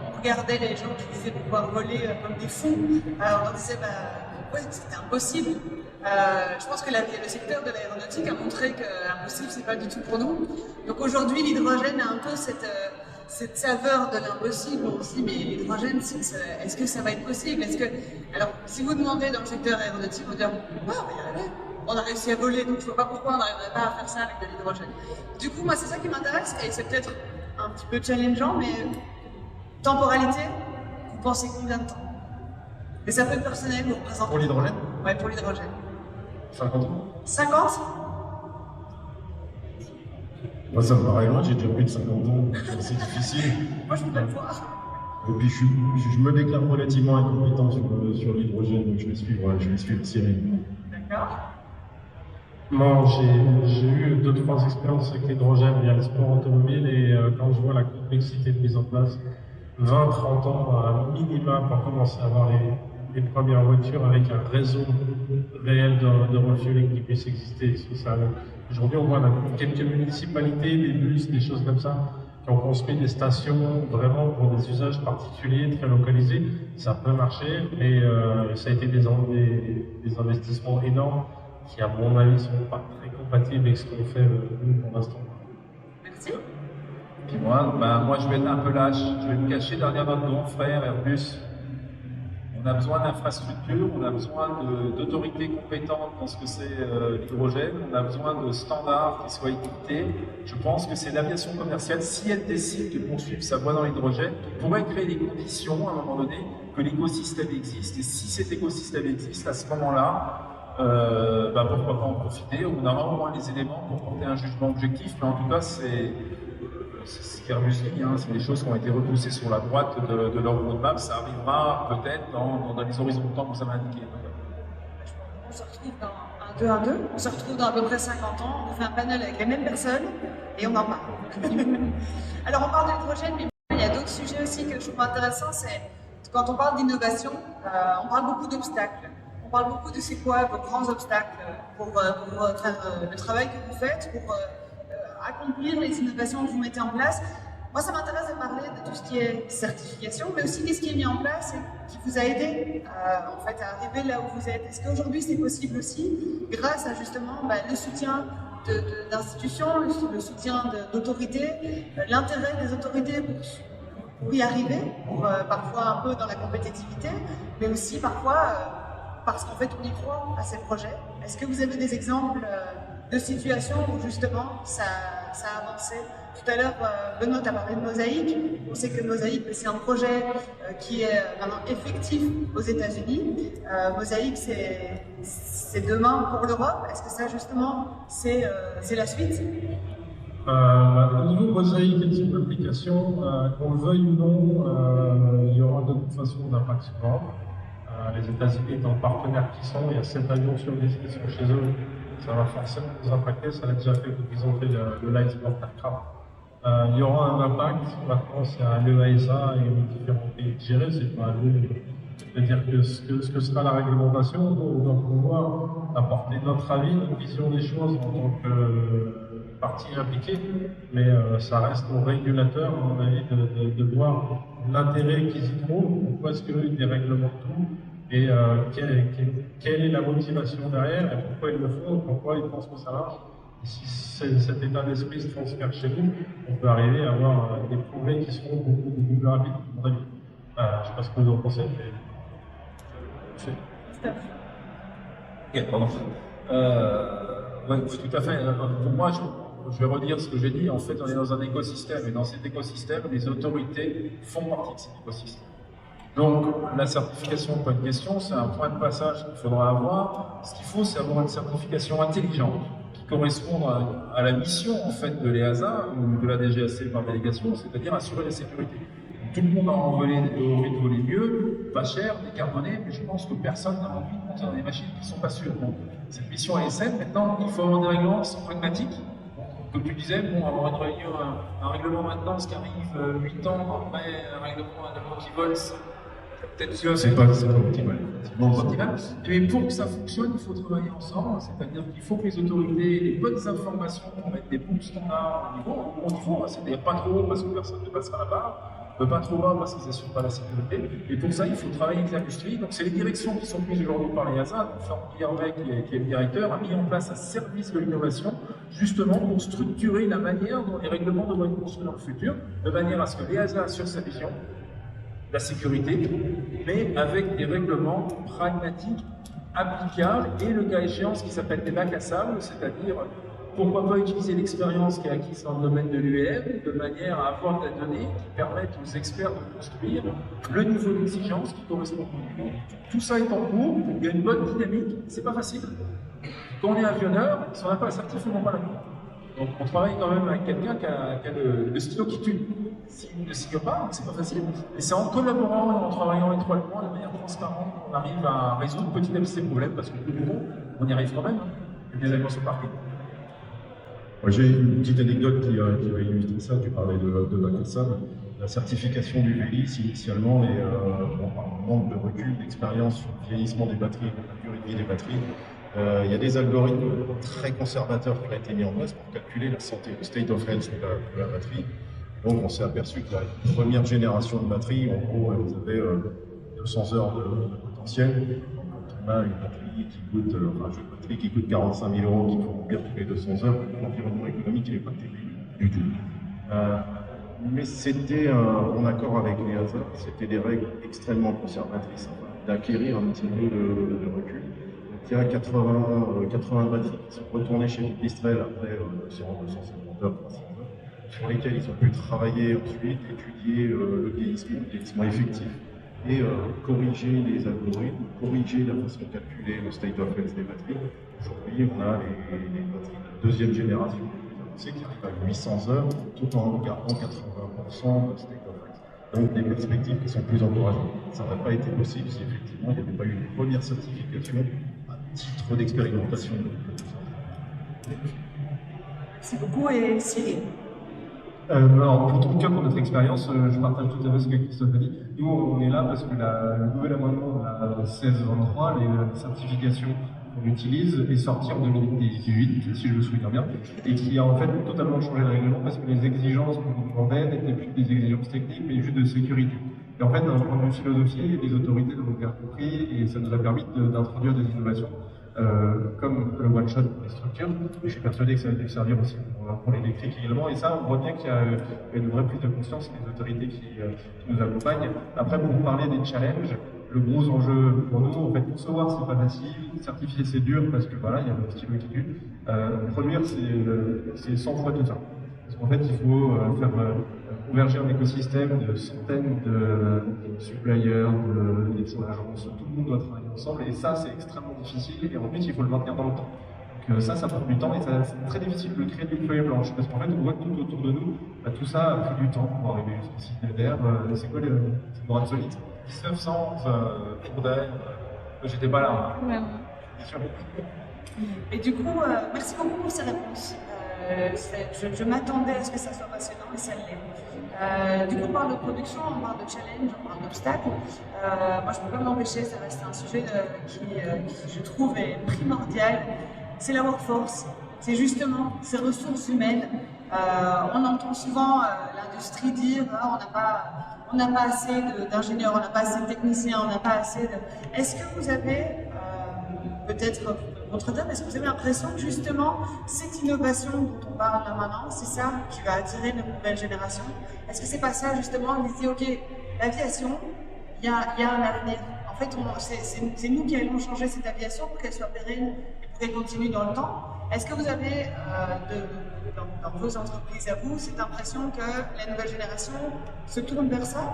on regardait les gens qui disaient pouvoir voler comme des fous. On leur disait, ouais, c'était impossible. Je pense que le secteur de l'aéronautique a montré qu'impossible, c'est pas du tout pour nous. Donc aujourd'hui, l'hydrogène a un peu cette saveur de l'impossible. On se dit, mais l'hydrogène, est-ce que ça va être possible? Alors, si vous demandez dans le secteur aéronautique, on va dire, ouais, on va y arriver. On a réussi à voler, donc je ne vois pas pourquoi on n'arriverait pas à faire ça avec de l'hydrogène. Du coup, moi, c'est ça qui m'intéresse, et c'est peut-être un petit peu challengeant, mais temporalité, vous pensez combien de temps? Et ça peut être personnel, vous représentez. Pour l'hydrogène? Ouais, pour l'hydrogène. 50 ans. 50? Moi, ça me paraît loin, j'ai déjà plus de 50 ans, c'est difficile. Moi, je ne peux pas le voir. Et puis, je me déclare relativement incompétent sur l'hydrogène, donc je vais suivre Cyril. D'accord. Non, j'ai eu 2-3 expériences avec l'hydrogène via le sport automobile et quand je vois la complexité de mise en place, 20-30 ans à minima pour commencer à avoir les premières voitures avec un réseau réel de refueling qui puisse exister. Aujourd'hui, on voit dans quelques municipalités, des bus, des choses comme ça, qui ont construit des stations vraiment pour des usages particuliers, très localisés. Ça peut marcher, mais ça a été des investissements énormes qui, à mon avis, ne sont pas très compatibles avec ce qu'on fait nous pour l'instant. Merci. Puis moi, je vais être un peu lâche. Je vais me cacher derrière notre grand frère Airbus. On a besoin d'infrastructures, on a besoin d'autorités compétentes dans ce que c'est l'hydrogène, on a besoin de standards qui soient étiquetés. Je pense que c'est l'aviation commerciale, si elle décide de poursuivre sa voie dans l'hydrogène, on pourrait créer les conditions à un moment donné que l'écosystème existe. Et si cet écosystème existe, à ce moment-là, pourquoi pas en profiter? On aura au moins les éléments pour porter un jugement objectif, mais en tout cas, c'est ce qu'Airbus dit, c'est des choses qui ont été repoussées sur la droite de leur roadmap, ça arrivera peut-être dans les horizons de temps que vous avez indiqués. On se retrouve dans un 2-1-2, on se retrouve dans à peu près 50 ans, on fait un panel avec les mêmes personnes et on en parle. Alors on parle de l'hydrogène, mais il y a d'autres sujets aussi que je trouve intéressants, c'est quand on parle d'innovation, on parle beaucoup d'obstacles. On parle beaucoup de c'est quoi vos grands obstacles pour faire le travail que vous faites, pour accomplir les innovations que vous mettez en place. Moi, ça m'intéresse de parler de tout ce qui est certification, mais aussi qu'est-ce qui est mis en place et qui vous a aidé en fait, à arriver là où vous êtes. Est-ce qu'aujourd'hui, c'est possible aussi, grâce à justement le soutien d'institutions, le soutien d'autorités, l'intérêt des autorités pour y arriver, parfois un peu dans la compétitivité, mais aussi parfois parce qu'en fait, on y croit à ces projets. Est-ce que vous avez des exemples de situations où justement ça a avancé? Tout à l'heure, Benoît a parlé de Mosaïque. On sait que Mosaïque, c'est un projet qui est maintenant effectif aux États-Unis. Mosaïque, c'est demain pour l'Europe. Est-ce que ça, justement, c'est la suite? Au niveau Mosaïque et de son application, qu'on le veuille ou non, il y aura de toute façon un impact sur l'Europe. Les États-Unis étant partenaires qui sont, il y a 7 avions sur 10 qui sont chez eux. Ça va forcément nous impacter, ça l'a déjà fait quand ils ont fait le Light Sport Aircraft. Il y aura un impact, maintenant c'est à l'EASA et aux différents pays de gérer, c'est pas à nous de dire ce que sera la réglementation, on doit pouvoir apporter notre avis, notre vision des choses en tant que partie impliquée, mais ça reste au régulateur, à mon avis, de voir l'intérêt qu'ils y trouvent, pourquoi est-ce qu'ils dérèglementent tout, et quelle est la motivation derrière, et pourquoi ils le font, et pourquoi ils pensent que ça marche. Et si cet état d'esprit se transfère chez nous, on peut arriver à avoir des progrès qui seront beaucoup plus rapides, à mon avis. Je ne sais pas ce que vous en pensez, mais... Ok, pardon. Ouais, tout à fait. Pour moi, je vais redire ce que j'ai dit. En fait, on est dans un écosystème, et dans cet écosystème, les autorités font partie de cet écosystème. Donc, la certification, pas une question, c'est un point de passage qu'il faudra avoir. Ce qu'il faut, c'est avoir une certification intelligente qui corresponde à la mission en fait de l'EASA ou de la DGAC par délégation, c'est-à-dire assurer la sécurité. Tout le monde a envie de voler mieux, pas cher, décarboné, mais je pense que personne n'a envie de monter dans des machines qui ne sont pas sûres. Donc, cette mission ASN, maintenant, il faut avoir des règlements qui sont pragmatiques. Comme tu disais, bon, avoir un règlement maintenance qui arrive 8 ans après un règlement à 9 antivolts, peut-être que c'est pas optimal. Mais pour que ça fonctionne, il faut travailler ensemble, c'est-à-dire qu'il faut que les autorités aient les bonnes informations pour mettre des bons standards au niveau, c'est-à-dire pas trop haut parce que personne ne passera là-bas, pas trop bas parce qu'ils n'assurent pas la sécurité. Et pour ça, il faut travailler avec l'industrie. Donc c'est les directions qui sont prises aujourd'hui par l'EASA. Franck Guillermet, qui est le directeur, a mis en place un service de l'innovation, justement pour structurer la manière dont les règlements devraient être construits dans le futur, de manière à ce que l'EASA assure sa vision, la sécurité, mais avec des règlements pragmatiques, applicables, et le cas échéant, ce qui s'appelle des bacs à sable, c'est-à-dire pourquoi pas utiliser l'expérience qui est acquise dans le domaine de l'UEM, de manière à avoir des données qui permettent aux experts de construire le niveau d'exigence qui correspond au niveau. Tout ça est en cours, il y a une bonne dynamique, c'est pas facile. Quand on est avionneur, si on n'a pas la certif, on n'a pas la cour. Donc on travaille quand même avec quelqu'un qui a le stylo qui tue. S'il ne signe pas, c'est pas facile. Et c'est en collaborant et en travaillant étroitement, de manière transparente, qu'on arrive à résoudre petit à petit ces problèmes, parce que tout le monde, on y arrive quand même. Il y a des avions sur parking. J'ai une petite anecdote qui va illustrer ça. Tu parlais de bac à sable. La certification du VELIS, initialement, par manque de recul, d'expérience sur le vieillissement des batteries, la durée de vie des batteries, il y a des algorithmes très conservateurs qui ont été mis en place pour calculer la santé, le state of health de la batterie. Donc on s'est aperçu que la première génération de batteries, en gros, vous avez 200 heures de potentiel. Donc, quand on a une batterie qui coûte, un jeu de batterie qui coûte 45 000 €, qu'il faut remplir toutes les 200 heures, l'environnement économique il n'est pas terrible du tout. Mais c'était en accord avec l'EASA, c'était des règles extrêmement conservatrices, d'acquérir un petit peu de recul. Il y a 80 batteries qui sont retournées chez Pipistrel après 250 heures, 300 heures, sur lesquelles ils ont pu travailler ensuite, étudier le vieillissement effectif et corriger les algorithmes, corriger la façon de calculer le state of health des batteries. Aujourd'hui, on a les batteries de deuxième génération qui arrivent à 800 heures tout en gardant 80% de state of health. Donc des perspectives qui sont plus encourageantes. Ça n'aurait pas été possible si effectivement il n'y avait pas eu une première certification à titre d'expérimentation. Merci beaucoup et Cyril. Alors, pour tout cas, pour notre expérience, je partage tout à fait ce que Christophe a dit. Nous, on est là parce que le nouvel amendement de la 1623, les certifications qu'on utilise, est sorti en 2018, si je me souviens bien, et qui a en fait totalement changé le règlement parce que les exigences qu'on nous demandait n'étaient plus des exigences techniques, mais juste de sécurité. Et en fait, d'un point de vue philosophie, les autorités l'ont bien compris et ça nous a permis d'introduire des innovations. Comme le one-shot pour les structures, et je suis persuadé que ça va nous servir aussi pour l'électrique également. Et ça, on voit bien qu'il y a une vraie prise de conscience des autorités qui nous accompagnent. Après, pour vous parler des challenges, le gros enjeu pour nous, en fait, concevoir, c'est pas facile, certifier, c'est dur parce que voilà, il y a le stylo qui tue. Produire, c'est 100 fois tout ça. Parce qu'en fait, il faut faire converger un écosystème de centaines de suppliers, des agences, tout le monde doit travailler ensemble, et ça, c'est extrêmement difficile, et en plus, il faut le maintenir dans le temps. Donc ça prend du temps, et c'est très difficile de créer des feuilles blanches, parce qu'en fait, on voit que tout autour de nous, tout ça a pris du temps pour arriver jusqu'ici. D'ailleurs, c'est quoi c'est Morane Solide 1900 tours d'air, j'étais pas là. Ouais. Bien sûr. Et du coup, merci beaucoup pour ces réponses. Je m'attendais à ce que ça soit passionnant et ça l'est. Du coup, on parle de production, on parle de challenge, on parle d'obstacles. Moi, je ne peux pas m'empêcher, ça reste un sujet qui, je trouve, est primordial. C'est la workforce, c'est justement ces ressources humaines. On entend souvent l'industrie dire on n'a pas assez d'ingénieurs, on n'a pas assez de techniciens, on n'a pas assez de... Est-ce que vous avez, peut-être votre terme, est-ce que vous avez l'impression que justement cette innovation dont on parle là maintenant, c'est ça qui va attirer notre nouvelle génération? Est-ce que c'est pas ça justement, on se dit ok, l'aviation, il y a un avenir. En fait, c'est nous qui allons changer cette aviation pour qu'elle soit pérenne et pour qu'elle continue dans le temps. Est-ce que vous avez dans vos entreprises à vous cette impression que la nouvelle génération se tourne vers ça?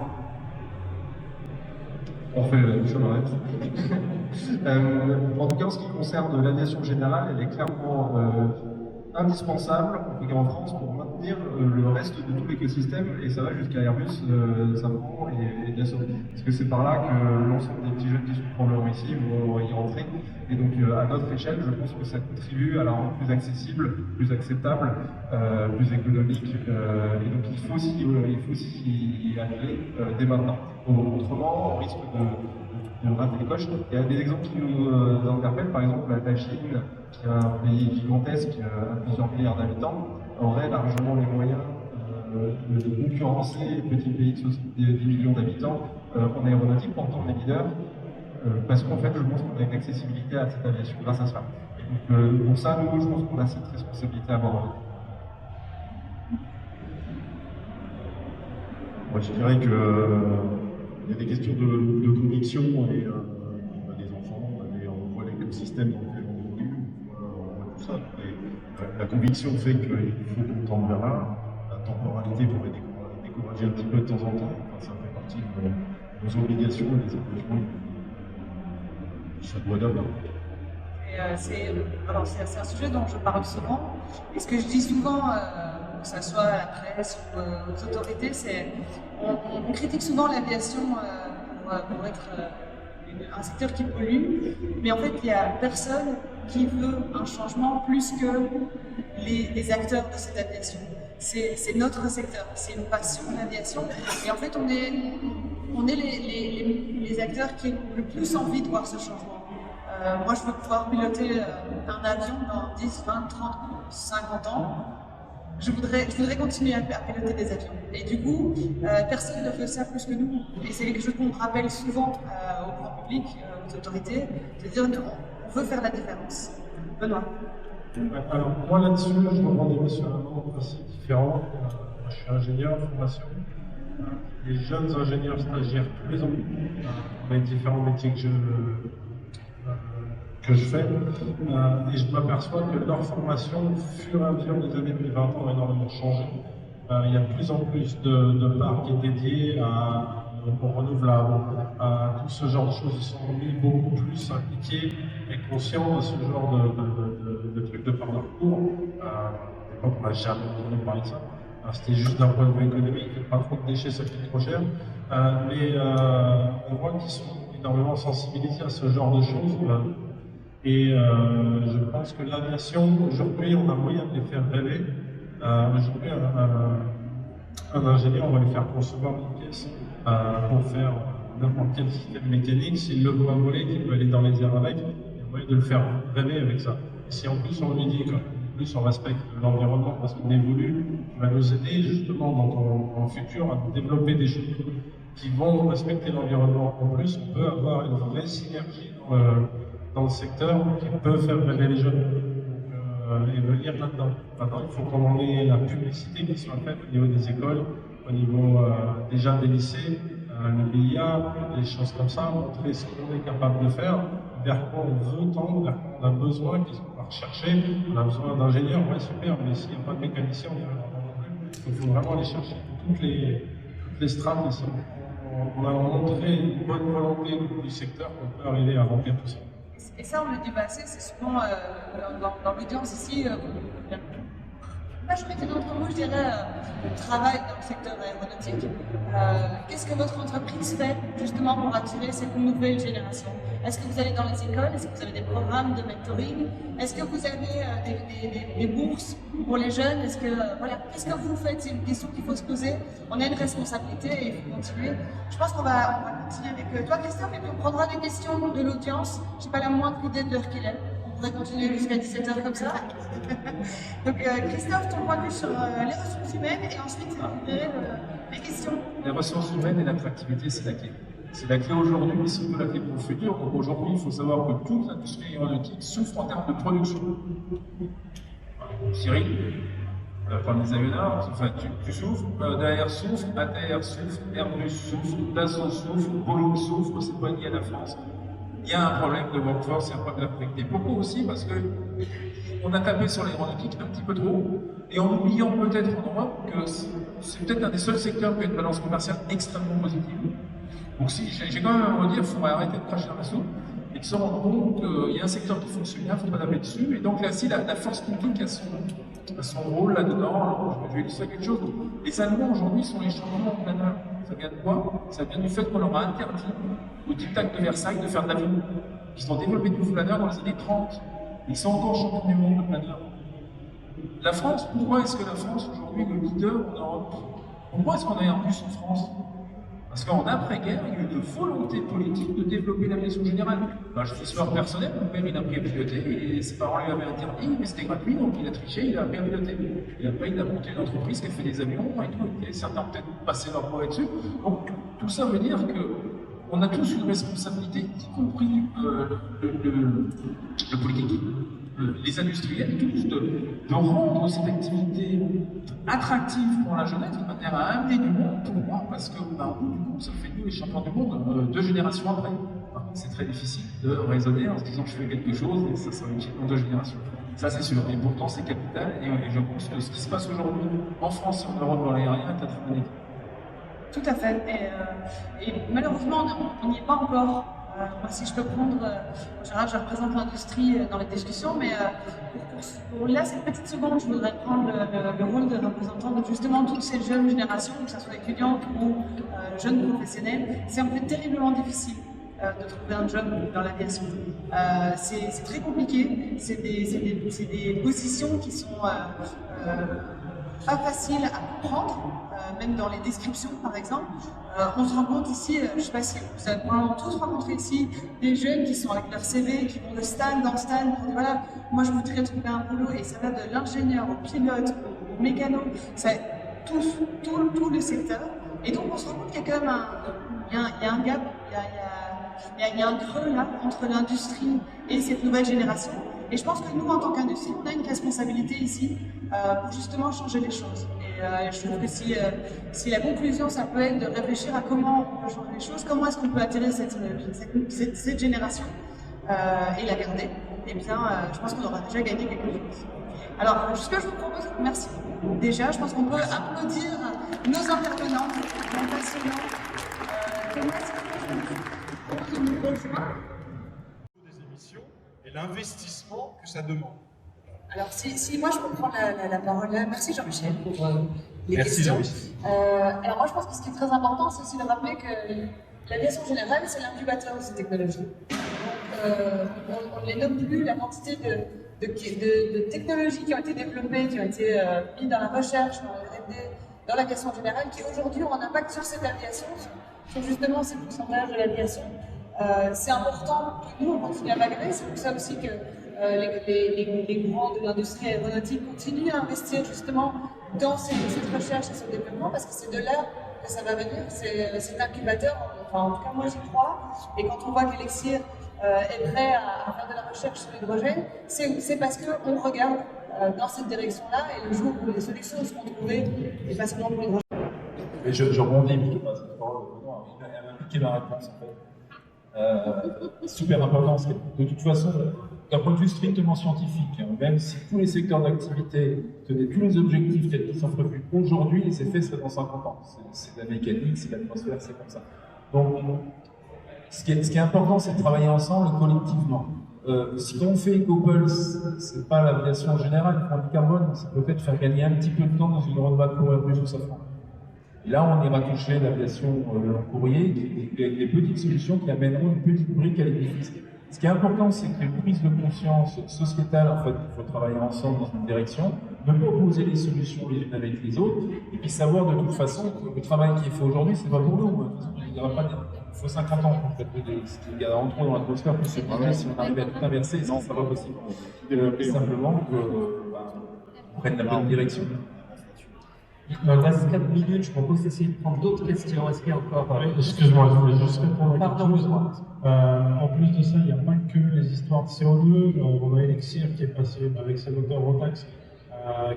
On fait le chemin. En tout cas, en ce qui concerne l'aviation générale, elle est clairement indispensable, en tout cas en France, pour maintenir le reste de tout l'écosystème, et ça va jusqu'à Airbus, Safran et Dassault. Parce que c'est par là que l'ensemble des petits jeunes qui sont probablement ici vont y rentrer. Et donc, à notre échelle, je pense que ça contribue à la rendre plus accessible, plus acceptable, plus économique. Et donc, il faut s'y aller dès maintenant. Autrement, on risque de rater les coches. Il y a des exemples qui nous interpellent, par exemple la Chine, qui est un pays gigantesque, à plusieurs milliards d'habitants, aurait largement les moyens de concurrencer les petits pays de 10 millions d'habitants en aéronautique, pourtant on est leader, parce qu'en fait, je pense qu'on a une accessibilité à cette aviation grâce à ça. Et donc, pour ça, nous, je pense qu'on a cette responsabilité à avoir. Moi, je dirais qu'il y a des questions de conviction et on a des enfants, on voit l'écosystème dans lequel on évolue, on voit tout ça. Et la conviction fait qu'il faut qu'on tende vers là. La temporalité pourrait décourager un petit peu de temps en temps. Enfin, ça fait partie de nos obligations et des engagements. Ça doit d'abord. C'est un sujet dont je parle souvent, et ce que je dis souvent, que ce soit à la presse ou aux autorités, c'est on critique souvent l'aviation pour être un secteur qui pollue, mais en fait il n'y a personne qui veut un changement plus que les acteurs de cette aviation. C'est notre secteur, c'est une passion l'aviation, et en fait on est les acteurs qui ont le plus envie de voir ce changement. Moi, je veux pouvoir piloter un avion dans 10, 20, 30, 50 ans. Je voudrais continuer à piloter des avions. Et du coup, personne ne fait ça plus que nous. Et c'est quelque chose qu'on rappelle souvent au grand public, aux autorités, de dire on veut faire la différence. Benoît. Alors, moi là-dessus, je rebondirai sur un principe différent. Moi, je suis ingénieur de formation. Les jeunes ingénieurs stagiaires tous les ans, on a différents métiers que je fais, et je m'aperçois que leur formation, au fur et à mesure des années 2020, a énormément changé. Il y a de plus en plus de parcs qui est dédié aux renouvelables, à tout ce genre de choses. Ils sont mis beaucoup plus impliqués et conscients de ce genre de trucs de parcours. On n'a jamais entendu parler de ça. C'était juste d'un point de vue économique, pas trop de déchets, ça coûte trop cher. Mais on voit qu'ils sont énormément sensibilisés à ce genre de choses. Et je pense que l'aviation, aujourd'hui, on a moyen de les faire rêver. Aujourd'hui, un ingénieur, on va lui faire concevoir une pièce pour faire n'importe quel système mécanique. S'il le voit voler, qu'il peut aller dans les airs avec, il y a moyen de le faire rêver avec ça. Et si en plus on lui dit qu'en plus on respecte l'environnement parce qu'on évolue, qui va nous aider justement dans ton futur à développer des choses qui vont respecter l'environnement. En plus, on peut avoir une vraie synergie dans le secteur qui peut faire rêver les jeunes et venir là-dedans. Maintenant, il faut qu'on ait la publicité qui soit faite au niveau des écoles, au niveau déjà des lycées, le BIA, des choses comme ça, montrer ce qu'on est capable de faire, vers quoi on veut tendre, vers quoi on a besoin, qu'est-ce qu'on va rechercher. On a besoin d'ingénieurs, ouais, super, mais s'il n'y a pas de mécaniciens, on n'y arrivera pas non plus. Il faut vraiment aller chercher toutes les strates ici. On a montré une bonne volonté du secteur qu'on peut arriver à remplir tout ça. Et ça, on le dit pas assez, c'est souvent dans l'audience ici. La majorité d'entre vous, je dirais, travaille dans le secteur aéronautique. Qu'est-ce que votre entreprise fait justement pour attirer cette nouvelle génération? Est-ce que vous allez dans les écoles? Est-ce que vous avez des programmes de mentoring? Est-ce que vous avez des bourses pour les jeunes? Qu'est-ce que vous faites? C'est une question qu'il faut se poser. On a une responsabilité et il faut continuer. Je pense qu'on va continuer avec toi, Christophe, et puis on prendra des questions de l'audience. Je n'ai pas la moindre idée de l'heure qu'il est. On pourrait continuer jusqu'à 17h comme ça. Donc Christophe, ton point de vue sur les ressources humaines et ensuite les questions. Les ressources humaines et l'attractivité, c'est la clé. C'est la clé aujourd'hui, c'est la clé pour le futur. Donc aujourd'hui, il faut savoir que toute l'industrie aéronautique souffre en termes de production. Cyril, parmi les avionneurs, enfin, tu souffres, Daher souffre, ATR souffre, Airbus souffre, Dassault souffre, Boeing souffre, c'est pas lié à la France. Il y a un problème de workforce, il y a un problème d'affecté. Pourquoi aussi? Parce que on a tapé sur l'aéronautique un petit peu trop, et en oubliant peut-être en Europe que c'est peut-être un des seuls secteurs qui a une balance commerciale extrêmement positive. Donc si j'ai quand même à me dire, il faudrait arrêter de cracher dans la soupe et de se rendre compte qu'il y a un secteur qui fonctionne bien, il ne faut pas taper dessus. Et donc là, si la force publique a son rôle là-dedans, alors je vais illustrer quelque chose. Les Allemands aujourd'hui sont les champions en planeur. Ça vient de quoi? Ça vient du fait qu'on leur a interdit, au diktat de Versailles, de faire de l'avion. Ils ont développé de nouveaux planeurs dans les années 30. Ils sont encore champions du monde de planeur. La France, pourquoi est-ce que la France aujourd'hui est le leader en Europe? Pourquoi est-ce qu'on a Airbus en France? Parce qu'en après-guerre, il y a eu de volonté politique de développer l'aviation générale. Ben, je suis histoire personnelle, mon père il a appris à piloter et ses parents lui avaient interdit, mais c'était gratuit, donc il a triché, il a appris à piloter. Et après, il a monté une entreprise qui a fait des avions et tout, et certains ont peut-être passé leur brevet dessus. Donc tout ça veut dire que on a tous une responsabilité, y compris le politique, les industriels, tous, de rendre cette activité attractive pour la jeunesse de manière à amener du monde pour moi, parce que bah, au bout du coup, ça fait nous les champions du monde 2 générations après. C'est très difficile de raisonner en se disant que je fais quelque chose et ça sera utile dans 2 générations. Ça c'est sûr, et pourtant c'est capital, et je pense que ce qui se passe aujourd'hui en France et en Europe dans l'aérien est à très bon état. Tout à fait. Et malheureusement, on n'y est pas encore. Moi, si je peux prendre, en général, je représente l'industrie dans les discussions, mais pour là, cette petite seconde, je voudrais prendre le rôle de représentant de justement toutes ces jeunes générations, que ce soit étudiantes ou jeunes professionnels. C'est en fait terriblement difficile de trouver un job dans l'aviation. C'est très compliqué. C'est des positions qui sont pas faciles à comprendre. Même dans les descriptions par exemple, on se rend compte ici, je ne sais pas si vous avez probablement tous rencontré ici des jeunes qui sont avec leur CV, qui vont de stand en stand pour dire voilà, moi je voudrais trouver un boulot, et ça va de l'ingénieur au pilote, au mécano, c'est tout le secteur. Et donc on se rend compte qu'il y a quand même un gap, il y a un creux là entre l'industrie et cette nouvelle génération. Et je pense que nous, en tant qu'industrie, on a une responsabilité ici pour justement changer les choses. Et je trouve que si la conclusion, ça peut être de réfléchir à comment on peut changer les choses, comment est-ce qu'on peut attirer cette génération et la garder, eh bien, je pense qu'on aura déjà gagné quelque chose. Alors, ce que je vous propose, merci. Déjà, je pense qu'on peut applaudir nos intervenants, nos passionnants. Des émissions et l'investissement que ça demande. Alors, si moi je peux prendre la parole là, merci Jean-Michel pour les Merci questions. Jean-Michel. Alors, moi je pense que ce qui est très important, c'est aussi de rappeler que l'aviation générale, c'est l'incubateur de ces technologies. Donc, on ne les nomme plus, la quantité de technologies qui ont été développées, qui ont été mises dans la recherche, dans le R&D, dans l'aviation générale qui aujourd'hui ont un impact sur cette aviation, sur justement ces pourcentages de l'aviation. C'est important que nous, on continue à bagarrer, c'est pour ça aussi que les grands de l'industrie aéronautique continuent à investir justement dans cette recherche et ce développement, parce que c'est de là que ça va venir, c'est incubateur, enfin en tout cas moi j'y crois, et quand on voit qu'Elixir est prêt à faire de la recherche sur l'hydrogène, c'est parce qu'on regarde dans cette direction-là, et le jour où les solutions seront trouvées, et pas seulement pour l'hydrogène. Et je rebondis, mais je passe la parole au président, elle a impliqué ma réponse en fait. Super important, parce que de toute façon, d'un point de vue strictement scientifique, même si tous les secteurs d'activité tenaient tous les objectifs tels qu'ils sont prévus aujourd'hui, les effets seraient dans 50 ans. C'est la mécanique, c'est l'atmosphère, c'est comme ça. Donc, ce qui est important, c'est de travailler ensemble et collectivement. Si on fait EcoPulse, c'est pas l'aviation générale qui prend du carbone, c'est peut-être faire gagner un petit peu de temps dans une roadmap pour Airbus ou Safran. Et là, on ira toucher l'aviation long courrier, avec des petites solutions qui amèneront une petite brique à l'édifice. Ce qui est important, c'est qu'il y ait une prise de conscience sociétale, en fait, il faut travailler ensemble dans une direction, ne pas opposer les solutions les unes avec les autres, et puis savoir de toute façon que le travail qui est fait aujourd'hui, c'est pas pour nous. Il faut 50 ans pour faire ce qu'il y a en trop dans l'atmosphère pour se bouger si on arrive à tout inverser, ça sera pas possible. Simplement qu'on prenne la bonne direction. Il reste 4 minutes, je propose d'essayer de prendre d'autres questions. Est-ce qu'il y a encore... Excuse-moi, je voulais juste répondre à Pardon, quelque chose. En plus de ça, il n'y a pas que les histoires de CO2. On a Elixir qui est passé avec ses moteurs Rotax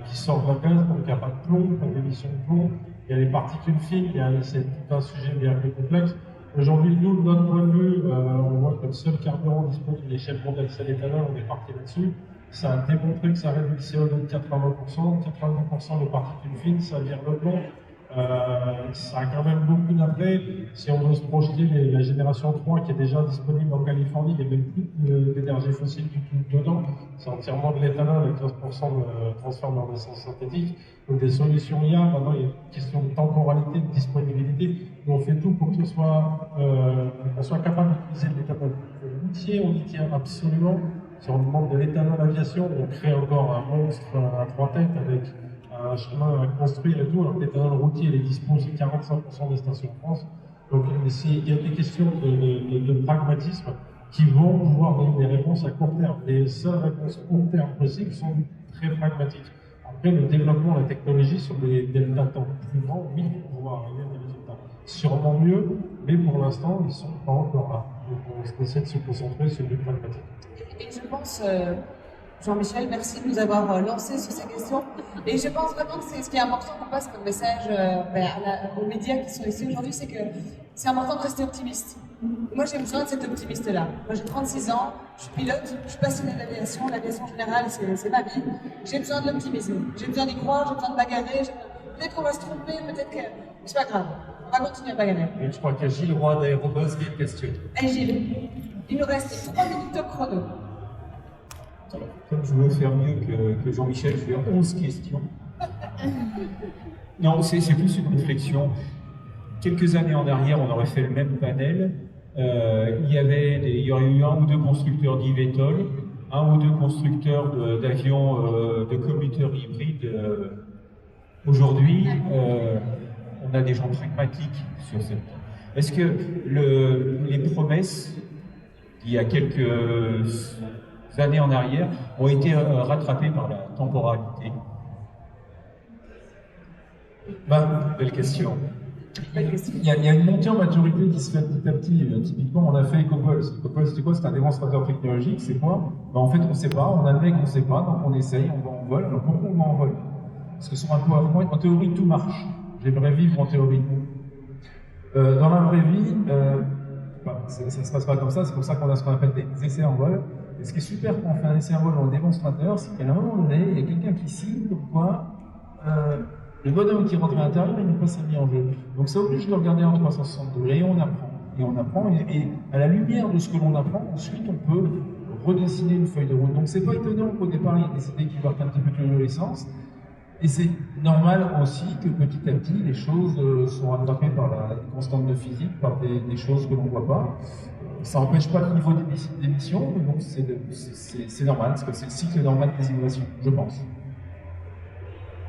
qui sort de la gaz, donc il n'y a pas de plomb, pas d'émission de plomb. Il y a les particules fines, c'est tout un sujet bien plus complexe. Aujourd'hui, nous, de notre point de vue, on voit que le seul carburant disponible, les chefs condensés à l'éthanol, on est parti là-dessus. Ça a démontré que ça réduit le CO2 de 80%, 80% de particules fines, ça vire le plomb. Ça a quand même beaucoup d'intérêt. Si on veut se projeter, la génération 3 qui est déjà disponible en Californie, il n'y a même plus d'énergie fossile du tout dedans. C'est entièrement de l'éthanol avec 15% de transfert dans l'essence synthétique. Donc des solutions il y a. Maintenant, il y a une question de temporalité, de disponibilité. Mais on fait tout pour qu'on soit capable d'utiliser de l'éthanol. L'outil, on y tient absolument. Si on demande de l'éthanol aviation, on crée encore un monstre à 3 têtes avec un chemin à construire et tout, alors que l'éthanol routier il est disposé 45% des stations en France. Donc il y a des questions de pragmatisme qui vont pouvoir donner des réponses à court terme. Les seules réponses court terme possibles sont très pragmatiques. Après, le développement de la technologie sur des deltas temps plus grands, oui, on va pouvoir arriver à des résultats sûrement mieux, mais pour l'instant, ils ne sont pas encore là. Donc on essaie de se concentrer sur du pragmatique. Et je pense, Jean-Michel, merci de nous avoir lancé sur ces questions. Et je pense vraiment que c'est ce qui est important qu'on passe comme message aux médias qui sont ici aujourd'hui, c'est que c'est important de rester optimiste. Moi, j'ai besoin de cet optimiste-là. Moi, j'ai 36 ans, je suis pilote, je suis passionné l'aviation générale, c'est ma vie. J'ai besoin de l'optimisme. J'ai besoin d'y croire, j'ai besoin de bagarrer. Peut-être qu'on va se tromper, peut-être que... C'est pas grave, on va continuer à bagarrer. Et je crois qu'il y a Gilles Roy d'Aérobuzz qui a une question. Allez, Gilles, il nous reste 3 minutes de chrono. Comme je veux faire mieux que Jean-Michel, je vais faire 11 questions. Non, c'est plus une réflexion. Quelques années en arrière, on aurait fait le même panel. Il y aurait eu 1 ou 2 constructeurs d'eVTOL, 1 ou 2 constructeurs d'avions de commuteurs hybrides. Aujourd'hui, on a des gens pragmatiques sur cette. Est-ce que les promesses, il y a quelques années en arrière, ont été rattrapées par la temporalité? Belle question. Il y a une montée en maturité qui se fait petit à petit. Typiquement, on a fait EcoPulse. EcoPulse, c'était quoi? C'est un démonstrateur technologique. C'est quoi? En fait, on ne sait pas. On admet qu'on ne sait pas, donc on essaye, on va en vol. Alors pourquoi on va en vol? Parce que sur un PowerPoint, en théorie, tout marche. J'aimerais vivre en théorie. Dans la vraie vie, ça ne se passe pas comme ça. C'est pour ça qu'on a ce qu'on appelle des essais en vol. Et ce qui est super quand on fait un essai en vol dans le démonstrateur, c'est qu'à un moment donné, il y a quelqu'un qui signe comme quoi le bonhomme qui rentre à l'intérieur, il n'est pas mis en jeu. Donc ça oblige de le regarder en 360 degrés et on apprend. Et on apprend, et à la lumière de ce que l'on apprend, ensuite on peut redessiner une feuille de route. Donc c'est pas étonnant qu'au départ il y ait des idées qui partent un petit peu de l'essence. Et c'est normal aussi que petit à petit les choses sont rattrapées par la constante de physique, par des choses que l'on ne voit pas. Ça n'empêche pas le niveau d'émission, mais donc c'est normal, parce que c'est le cycle normal des innovations, je pense.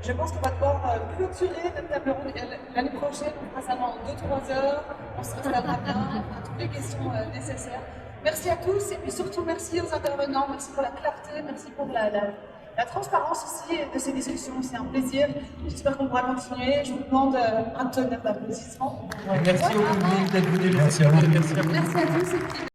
Je pense qu'on va devoir clôturer notre table ronde l'année prochaine. On fera ça dans 2-3 heures. On se installera bien, on fera toutes les questions nécessaires. Merci à tous et puis surtout merci aux intervenants. Merci pour la clarté, merci pour la transparence aussi de ces discussions. C'est un plaisir. J'espère qu'on pourra continuer. Je vous demande un tonnerre d'applaudissements. Merci au public d'être venu. Merci à vous. Merci à vous. Merci à tous. Et puis,